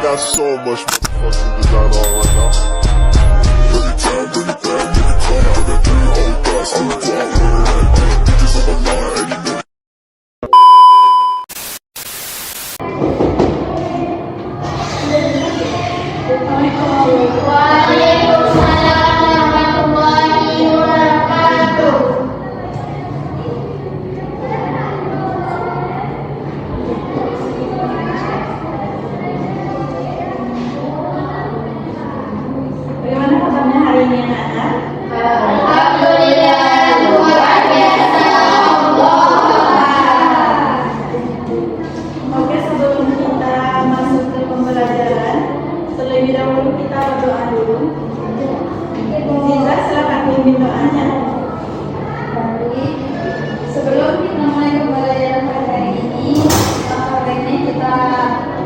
got so much motherfucking design on right now. Every time, bring it back, make it come out. I got 3 old thoughts, I'm a dog, bitches on my line, and you know. Bagaimana kabarnya hari ini anak-anak? Alhamdulillah, luar biasa. Oke, sebelum kita masuk ke pembelajaran, terlebih dahulu kita berdoa dulu. Ziza, silakan pimpin doanya. Sebelum kita mulai pembelajaran hari ini, kita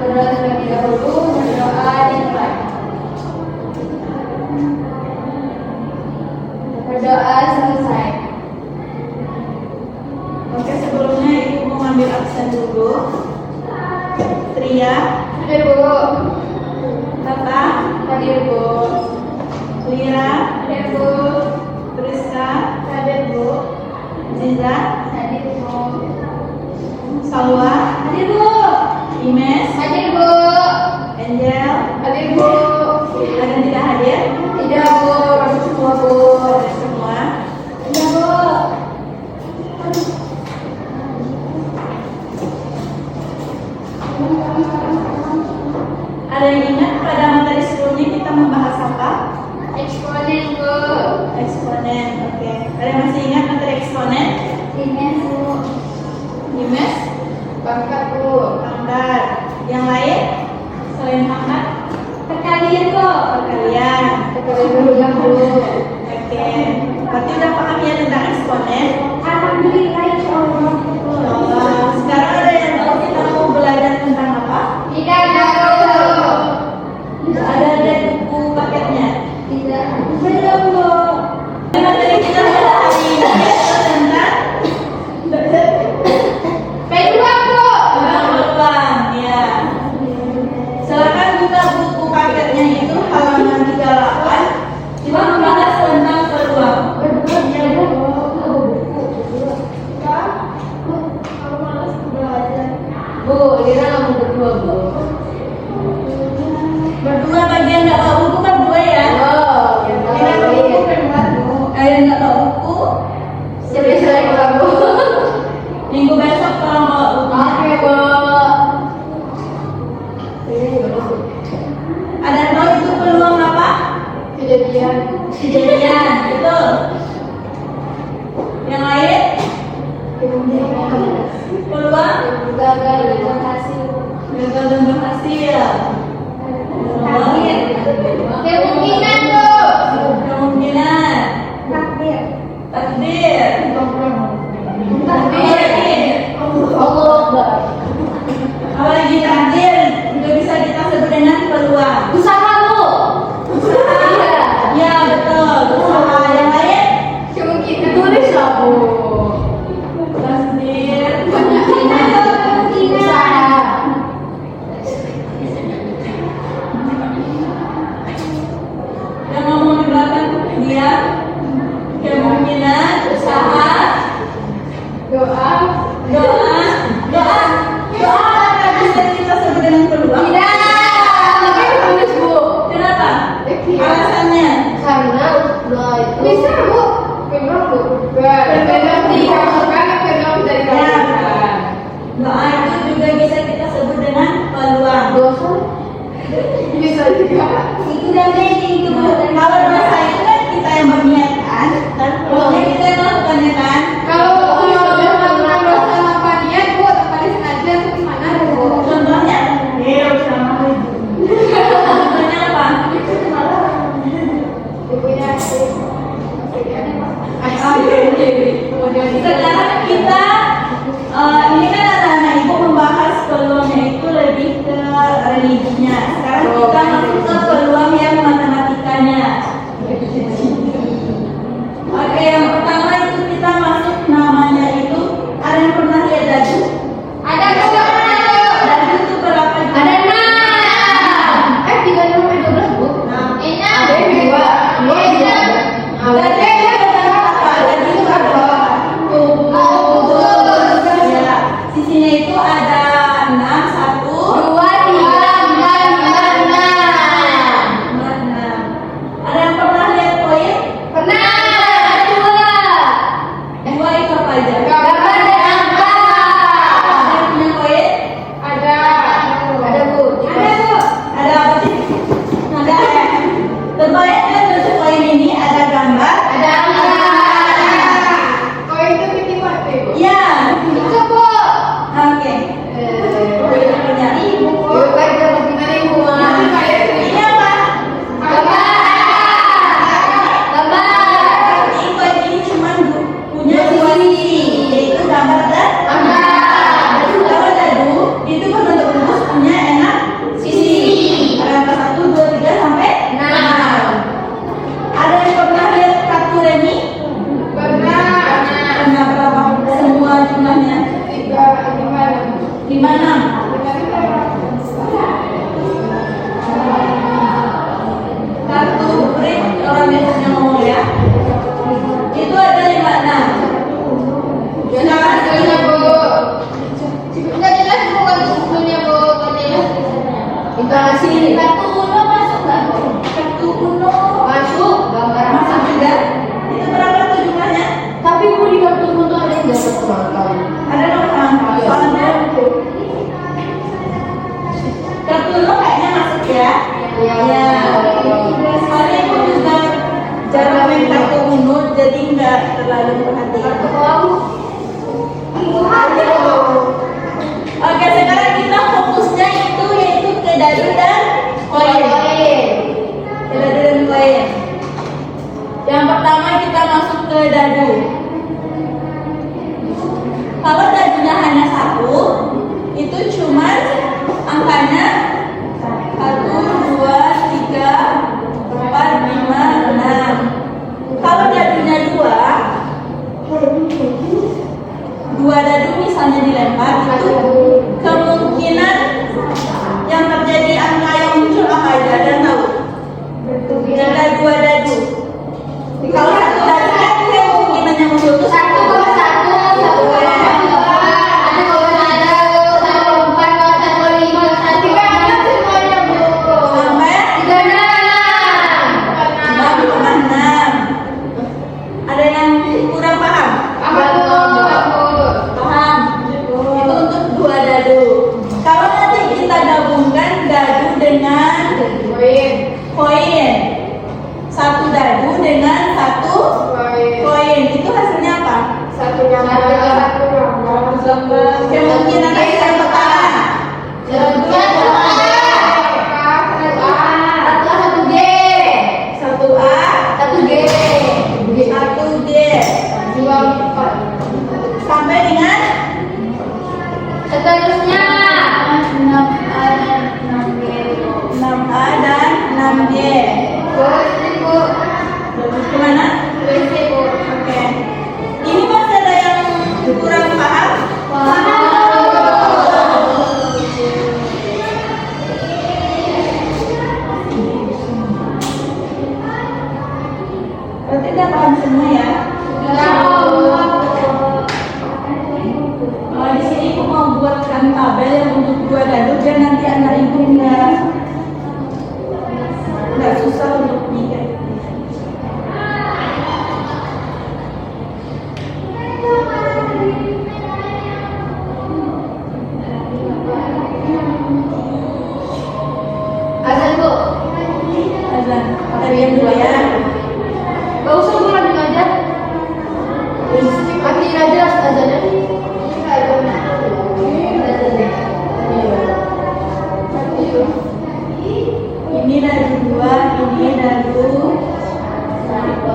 berdoa terlebih dahulu, berdoa dimulai. Berdoa selesai. Oke, sebelumnya ibu mau ambil absen dulu. Tria, Hadir Bu. Tata, Hadir Bu. Lira, Hadir Bu. Priska, Hadir Bu. Ziza, Hadir Bu. Salwa, Hadir Bu. Imes, Hadir Bu. Angel, Hadir Bu. ada yang tidak hadir? Tidak Bu, masuk semua Bu. Hadir semua. Tidak Bu. Ada yang ingat pada materi sebelumnya kita membahas apa? Eksponen Bu. Eksponen, oke. Ada yang masih ingat materi eksponen? Ini Bu. Imes, Pangkat Bu. pangkat. Yang lain? Selain pangkat? Perkalian Bu. Perkalian. Perkalian berulang Bu. Oke. Berarti udah paham ya tentang eksponen? Alhamdulillah insyaallah. Allah. Sekarang ada yang tahu kita mau belajar tentang apa? Tidak tahu. Ada buku paketnya. Tidak. Belum Bu. Materi kita pada hari ini yaitu tentang Peluang Bu. peluang, ya. Silakan buka buku paketnya itu halaman 38. Kita membahas tentang peluang. Bu, Lira nggak mau berdua Bu. Berdua bagi yang nggak tahu buku kan dua ya. Oh, yang Yang nggak tahu buku kan satu. Yang nggak tahu buku siapa yang Bu? minggu besok kalau mau buku. Oke Bu. Ada yang tahu itu peluang apa? Kejadian. Kejadian, betul. Yang lain peluang Gagal dan berhasil. gagal dan berhasil. Kemungkinan Bu. Kemungkinan Takdir. takdir. Takdir. Allah Akbar. Apalagi takdir juga bisa kita sebut dengan peluang. Usaha Bu. Iya. Ya betul. Usaha yang lain Kemungkinan. Tulis lah Bu. takdir. Kemungkinan. Usaha. Yang ngomong di belakang dia kemungkinan usaha Doa. doa apakah bisa kita sebut dengan peluang? Tidak. Tapi tulis Bu. Kenapa? Iya. Alasannya? Karena doa itu bisa Bu. Pegang Bu. Pegang pegang dari Ya, doa itu juga bisa kita sebut dengan peluang. dosa. Bisa juga. Itu dan itu kalau dosa itu kan kita yang berniat kan? Peluangnya kita yang melakukannya kan? Kalau melakukan dosa tanpa niat Bu, tanpa disengaja itu gimana Bu? Contohnya? Contohnya apa? Ibunya Sekarang kita ini kan anak-anak ibu membahas peluangnya itu lebih ke religinya. Sekarang kita masuk ke peluang yang matematikanya. Oke, yang pertama itu kita masuk namanya itu ada yang pernah lihat dadu? ada Bu. Dadu itu berapa? Ada 6. sisinya itu ada 6, 1, 2, 3, 4, 5, 6. 6. Ada yang pernah lihat koin? Pernah. Dua. 2 itu apa aja? Gambar dan angka. Ada yang punya koin? Ada. Ada Bu. Ada apa sih? Ada ya. Contohnya kan bentuk koin ini ada gambar, Ada angka. Koin itu titipan Bu. iya. Itu Bu. Oke. Koin punya ibu. Baik, dapat gimana Ibu? Ini apa? Ini koin ini cuma punya 2 sisi, yaitu gambar dan kalau dadu itu kan bentuk rumus punya 6 sisi. Ada angka 1, 2, 3 sampai 6. Ada yang pernah lihat kartu remi? Pernah berapa semua jumlahnya? 5, 6. Kartu ring orang biasanya ngomong ya. Itu ada 5, 6. Kartu uno masuk nggak? Kartu uno masuk juga. Itu berapa tuh jumlahnya? Tapi Bu di kartu foto ada yang dapat ulang Ada nomor angka. Soalnya kartu uno kayaknya masuk ya. Iya. Soalnya aku juga jarang main kartu uno, jadi nggak terlalu perhatian. Oke, sekarang kita fokusnya itu yaitu ke dadu dan koin. Ke dadu dan koin. Yang pertama kita masuk ke dadu. Kalau dadunya hanya 1, itu cuma angkanya 1, 2, 3, 4, 5, 6. Kalau dadunya 2 dadu misalnya dilempar, itu kemungkinan yang terjadi angka yang muncul apa aja, ada yang tahu? Jika 2 dadu, kalau 1 dadu kan kemungkinan yang muncul itu 1. Sampai 6,6. Ada yang kurang paham? Paham? Itu untuk 2 dadu. Kalau nanti kita gabungkan dadu dengan koin, 1 dadu dengan 1 koin, itu hasilnya apa? Kemungkinan yang pertama. 1A, 1D, sampai dengan Seterusnya 6A dan 6D. Gimana? Oke. Ini masih ada yang kurang paham? Berarti udah paham semua ya? Di sini aku mau buatkan tabel yang untuk 2 dadu biar nanti anak ibu nggak susah untuk mikir. azan Bu. Azan, kita diam dulu ya. Gak usah Bu, matiin aja. Matiin aja azannya. Ini dadu 2, ini dadu 1.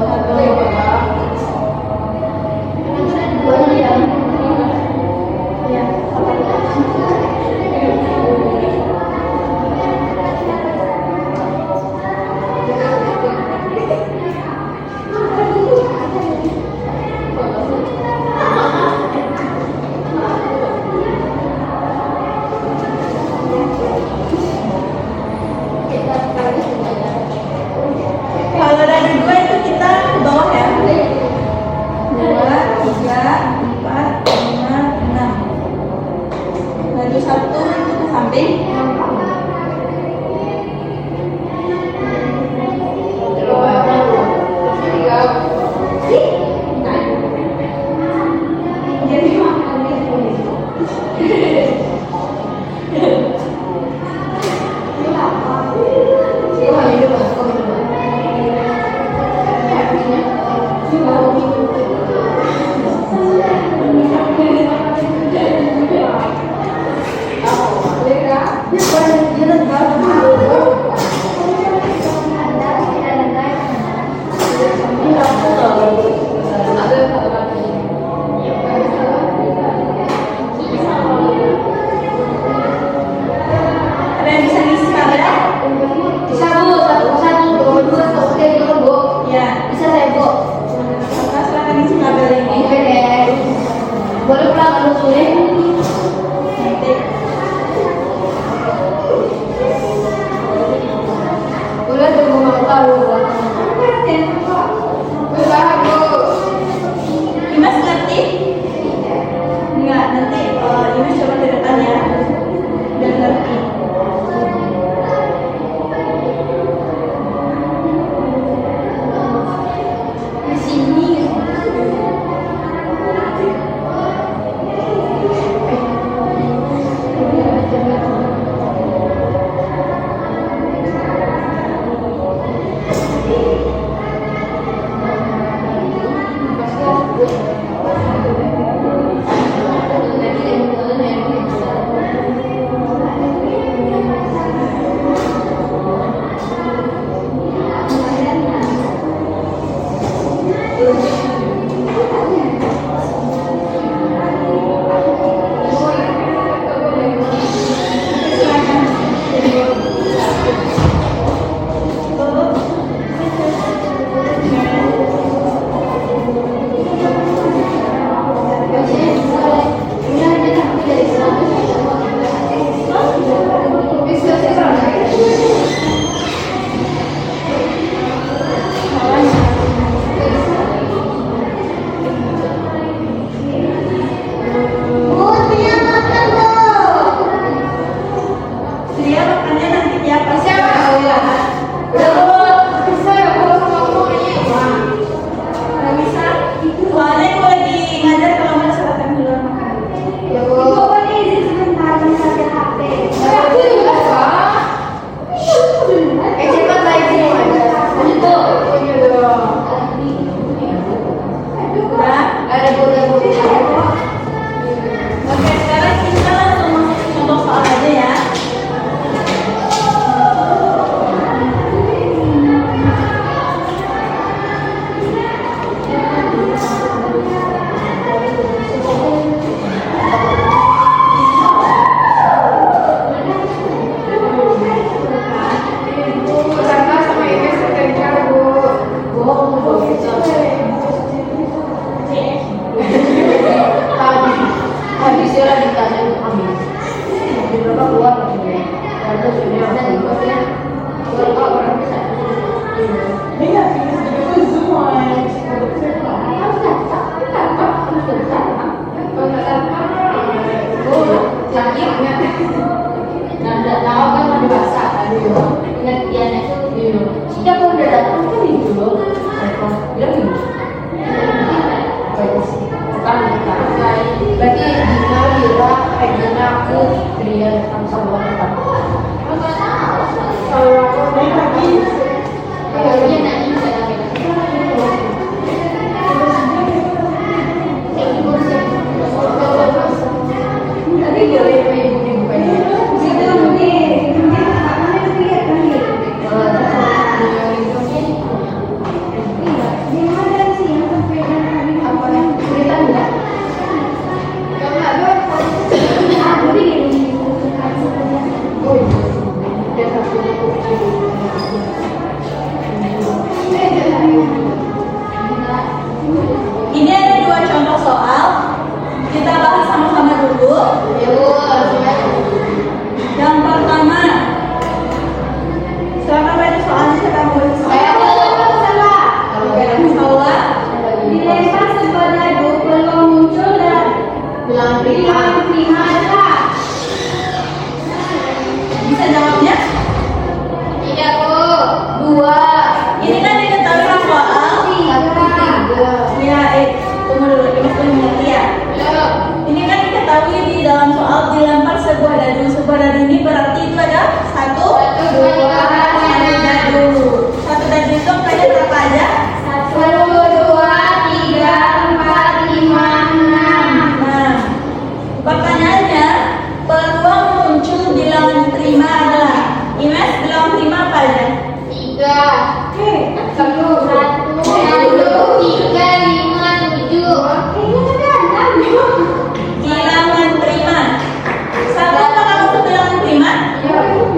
Baju satu itu ke samping. Jadi ada yang bisa ngisi kabel? Bisa Bu, satu, Bu. Ya. Bisa saya Bu. Maka silakan ngisi kabel ini. Oke deh. Boleh pulang kalau sulit. Nanti. Boleh tunggu mau tahu. Usaha Bu. Dimas ngerti? Enggak, nanti Dimas coba ke depan ya. Biar ngerti. Di sini. Dia makannya nanti ya pas nggak bisa. Soalnya aku lagi ngajar kalau nggak silakan keluar makan. Udah. Oke, sekarang kita langsung masuk ke contoh soal aja ya. Berarti Dina Wira, Regina, aku, Brian, sama sama kita. Kalau aku lagi, kayaknya nanti saya tadi boleh ibu dibuka ini. Situ mungkin makannya lihat kan gitu. Apa yang cerita enggak? Oh iya.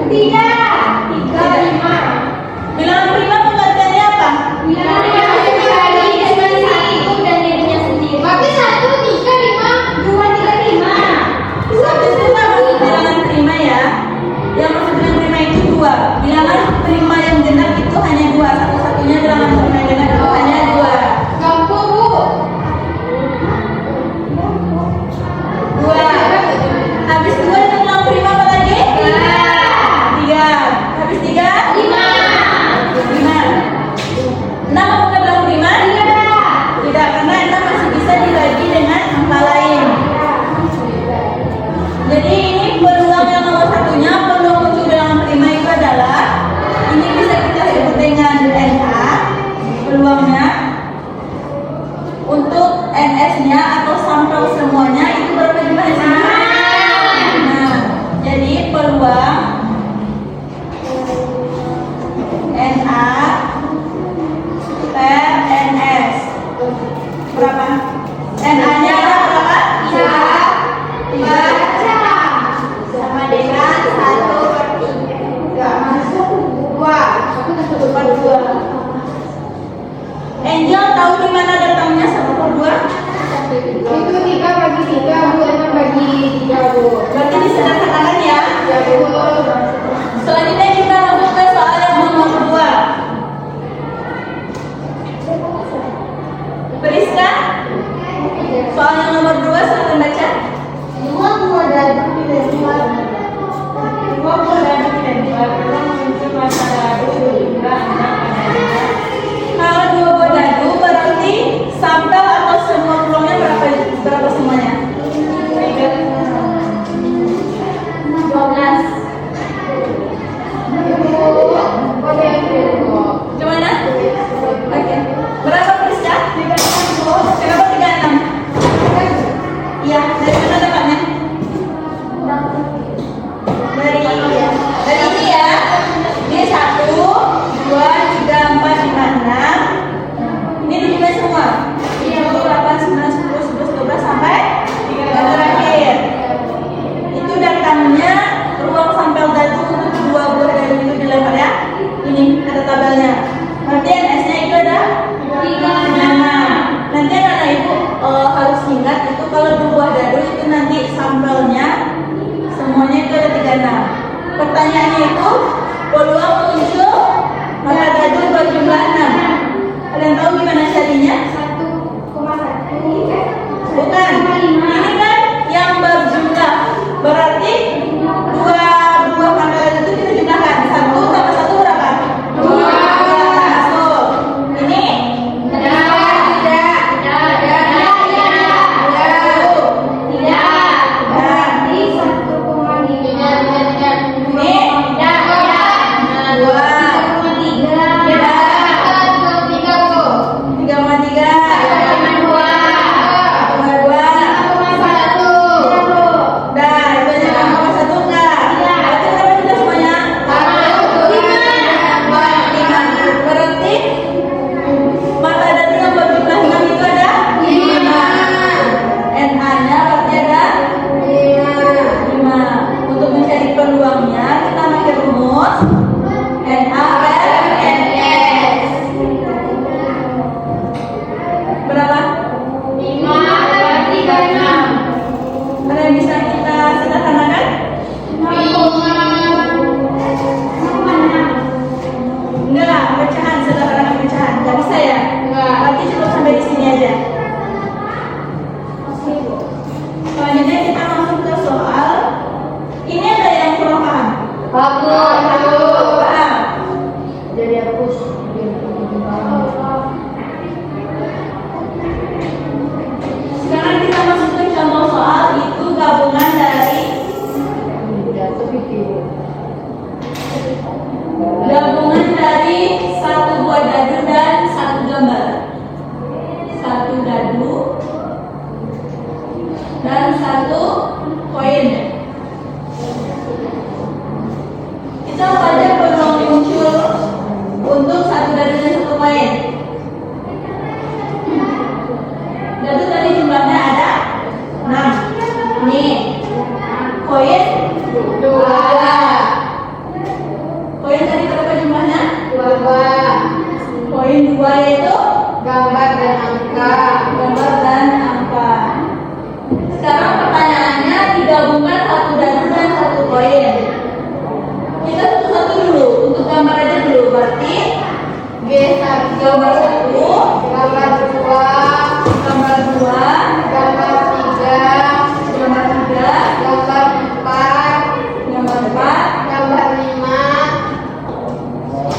Tidak. 3, 5. Bilangan prima pengertiannya apa? Bilangan prima dikali dengan 1 dan nilainya sendiri. Berarti 1, 3, 5. 2, 3, 5. Habis itu nggak masuk bilangan prima ya. Yang masuk bilangan prima itu 2. Bilangan prima yang genap itu hanya 2. Satu-satunya bilangan prima yang genap itu hanya 2. Gampang, Bu. 2. Habis 2 itu bilangan prima apa lagi? 3. Habis 3? 5. 6 apa bilangan prima? Tidak, karena 6 masih bisa dibagi dengan angka lain. Jadi ini peluang yang nomor satunya, peluang untuk bilangan prima itu adalah ini bisa kita sebut dengan NA peluangnya. Untuk NS-nya atau sampel semuanya itu berapa jumlahnya? Nah, jadi peluang NA per NS berapa? NA-nya berapa? 3 sama dengan 1/3. Nggak masuk 2. 1/2. Angel tahu di mana datangnya 1/2? Itu 3 bagi 3, Bu. 6 bagi 3, Bu. Berarti disederhanakan ya. Ya, Bu. Selanjutnya kita masuk ke soal yang nomor 2. Priska, soal yang nomor 2 silakan baca. Dua buah dadu tidak dua. Dua buah dadu tidak dua. Peluang muncul masa dadu berjumlah 6 pada 2. Kalau 2 buah dadu berarti sampel atau semua peluangnya berapa semuanya? 12. Gimana? Oke. Berapa Priska? 36. Kenapa 36? Iya, dari mana dapatnya? Dari ini ya. Ini 1, 2, 3, 4, 5, 6. Ini dijumlah semua. 7, 8, 9, 10, 11, 12 sampai yang terakhir. Itu datangnya ruang sampel dadu untuk 2 buah dadu itu dilempar ya. Ini ada tabelnya. Nanti NS-nya itu ada 3. Nanti anak-anak ibu harus ingat itu kalau 2 buah dadu itu nanti sampelnya semuanya itu ada 36. Pertanyaannya itu peluang muncul maka dadu berjumlah 6. Kalian tahu gimana carinya? 1,1. Bukan. Ini kan yang berjumlah. Berarti 2 buah pangkalan itu kita jumlahkan. 1 tambah 1 berapa? 2. Masuk. Ini? Poin 2 yaitu gambar dan angka. gambar dan angka. Sekarang pertanyaannya digabungkan satu dadu dan satu poin. Kita satu-satu dulu, untuk gambar aja dulu. Berarti G1, gambar 1, gambar 2, gambar 2, gambar 3, gambar 3, gambar 4, gambar 4, gambar 5,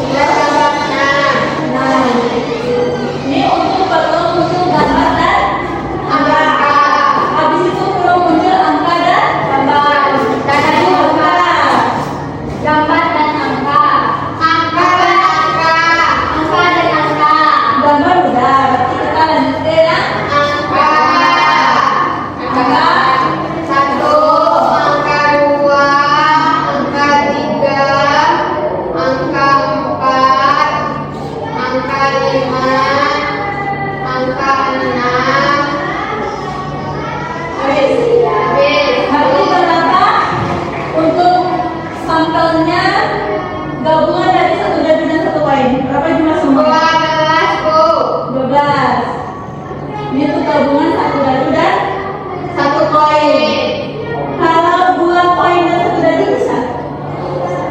dan gambar 6. nah ini untuk kalau muncul gambar dan angka. Habis itu kalau muncul angka dan gambar. Tadi gambar. Gambar dan angka. Angka dan angka. Angka dan angka. Gambar udah, berarti kita lanjut ke yang Angka. angka. Satu, angka 2, angka 3, angka 4, angka 5, angka 6. Habis. Berarti ternyata untuk sampelnya gabungan dari satu dadu dan satu poin. Berapa jumlah semuanya? 12, Bu. 12. Ini tuh gabungan satu dadu dan Satu poin. kalau dua poin dan satu dadu bisa?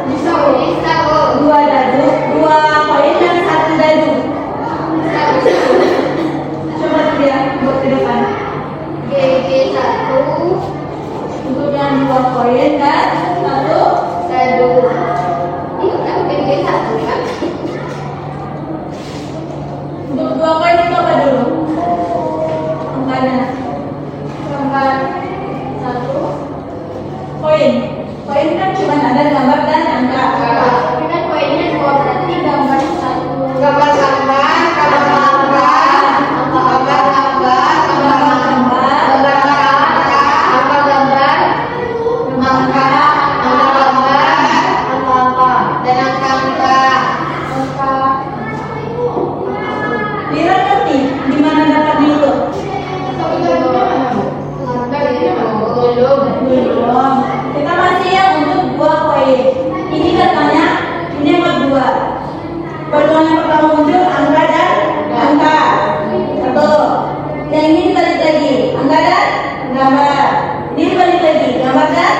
Bisa, Bu. Bisa, Bu. Dua dadu, dua poin dan satu dadu. Bisa, bisa. Coba dia buat ke depan. GG 1, Untuk yang dua poin dan satu dadu. Itu kan GG 1 kan? untuk dua poin itu apa dulu? Angkanya. Gambar satu poin. Poin kan cuma ada gambar dan angka. Tapi kan poinnya 2, berarti gambar 1. Gambar-gambar, gambar-gambar, gambar-gambar, gambar-gambar, gambar-angka, angka-gambar, angka, angka-gambar, angka-angka, dan angka-angka. Lira ngerti di mana dapatnya itu? Belum. Belum. Kita masih yang untuk dua poin. Ini katanya ini nomor dua. Peluang yang pertama muncul angka dan angka. Satu. Yang ini dibalik lagi angka dan gambar. Ini dibalik lagi gambar dan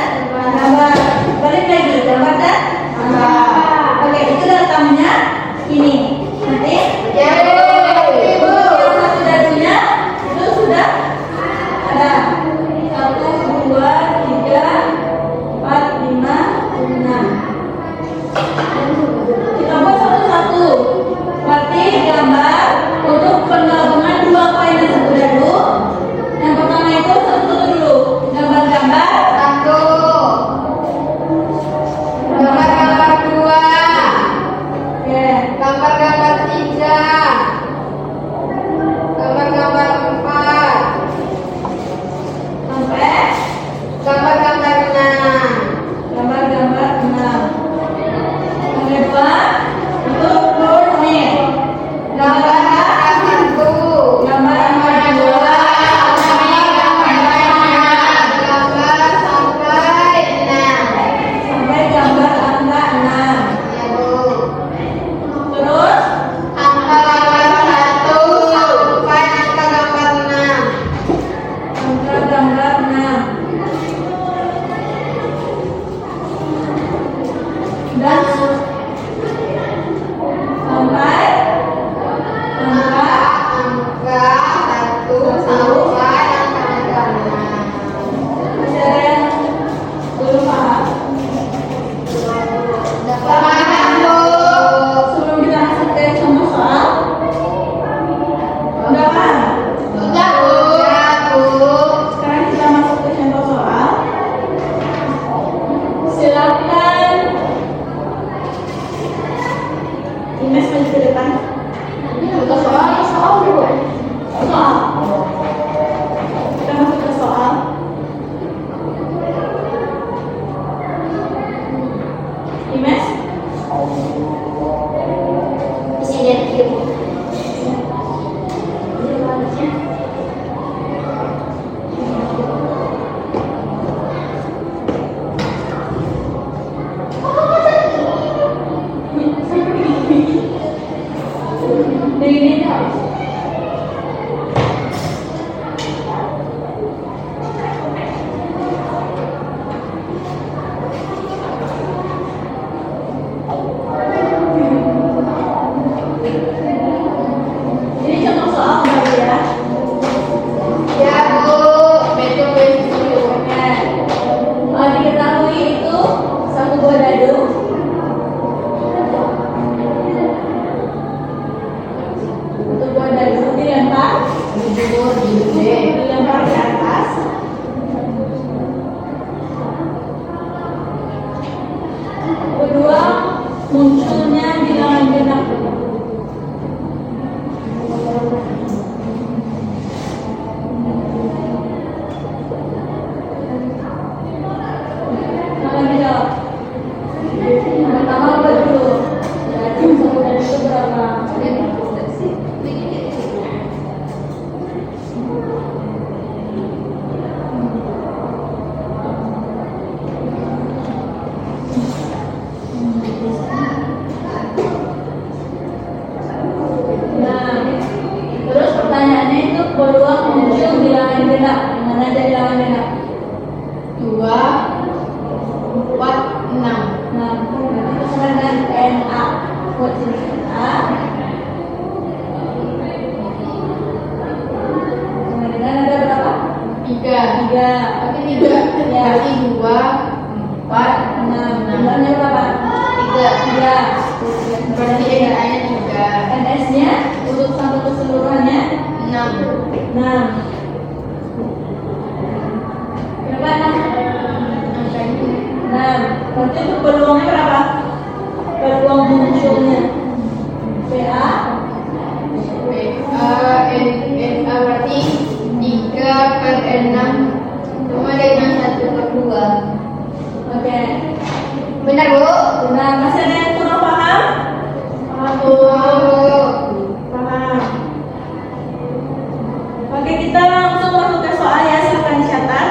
munculnya bilangan genap. Apa dijawab? Pertama apa dulu? Jadi kemudian itu berapa? Nah, terus pertanyaannya itu peluang muncul bilangan genap. Mana aja bilangan genap? 2, 4, 6. Nah, berarti itu sama dengan NA. Buat sini NA. Sama dengan ada berapa? 3. 3. Tapi 3. Ya. Berarti 2, 4, 6. Jumlahnya berapa? 3. 3. Berarti NA-nya 3. NS-nya untuk satu keseluruhannya 6. 6. Berapa 6? 6. Berarti untuk peluangnya berapa? Peluang munculnya PA NA berarti 3/6 sama dengan 1/2. Oke. Benar, Bu? Nah, masih ada yang kurang paham? Paham, Bu. Paham. Oke, kita langsung masuk ke soal ya, silakan dicatat.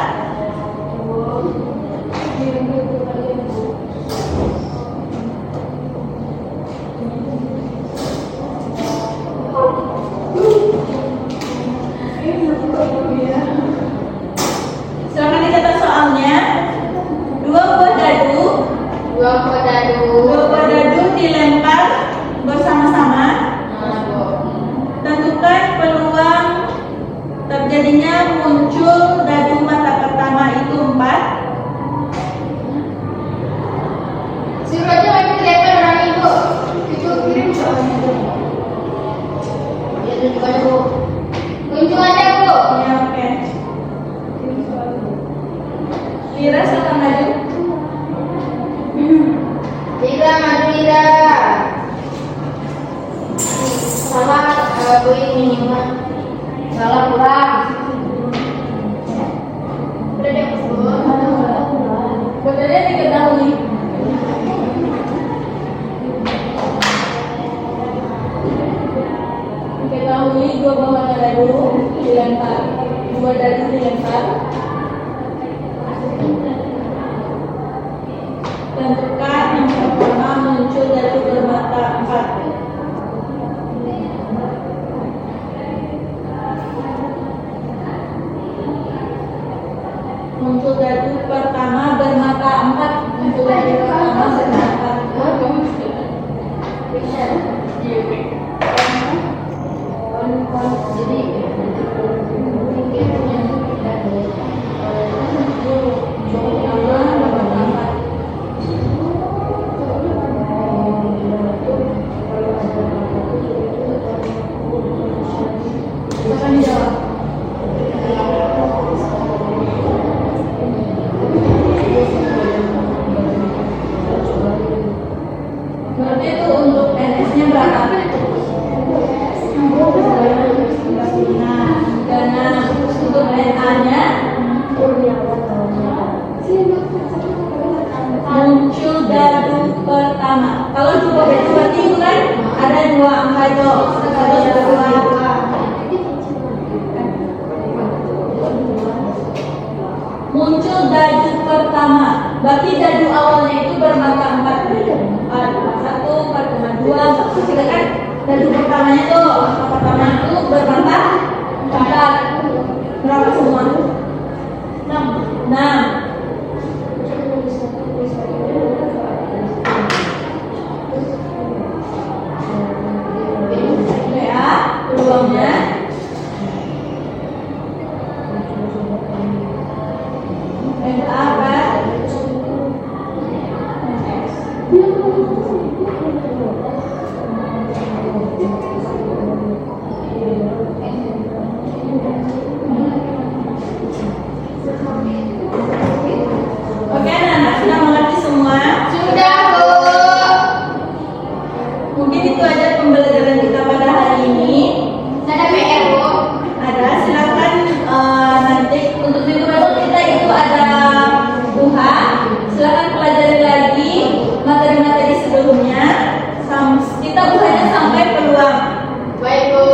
Silakan dicatat soalnya. Dua buah dadu dilempar bersama-sama. Tentukan peluang terjadinya muncul dadu mata pertama itu 4. Suruh aja lagi dilempar orang Ibu. Ibu kirim soalnya. Ya, tunjuk aja, Bu. Tunjuk aja, Bu. Ya, oke. Lira silakan maju. Lira, maju Lira. Salah, Bu ini mah. Salah pulang. Udah deh, Bu. Betulnya diketahui. Diketahui dua buah dadu dilempar. Dua dadu dilempar. Tentukan yang pertama muncul dadu bermata 4. Muncul dadu pertama bermata 4. Muncul dadu pertama bermata 4. Jadi Silakan dijawab. Berarti itu untuk NS-nya berapa? Nah, untuk NA-nya muncul dadu pertama. Kalau cukup itu berarti itu kan ada 2 angka itu. Satu dan 2. Muncul dadu pertama. Berarti dadu awalnya itu bermata 4. 1, 4,2. Kita kan dadu pertamanya tuh. Angka pertama itu bermata 4. Berapa semua? 6. Ya, peluangnya NA per Oke, anak-anak sudah mengerti semua? sudah, Bu. materi-materi sebelumnya. Kita bukannya sampai peluang. Baik, Bu.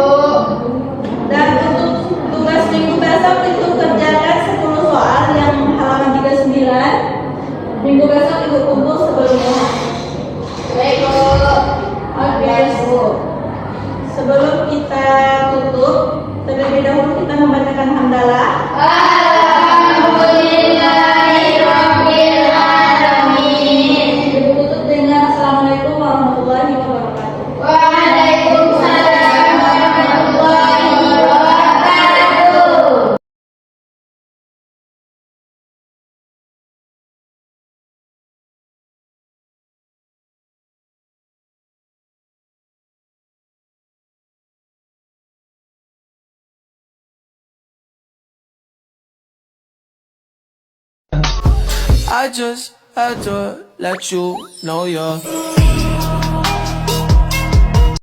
Dan untuk tugas minggu besok itu kerjakan 10 soal yang halaman 39. Minggu besok ibu kumpul sebelumnya. Baik, Bu. Oke, Bu. Sebelum kita tutup, terlebih dahulu kita membacakan hamdalah. Alhamdulillahirabbil alamin. Ibu tutup dengan Assalamualaikum warahmatullahi wabarakatuh. Waalaikumsalam warahmatullahi wabarakatuh. I just had to let you know you're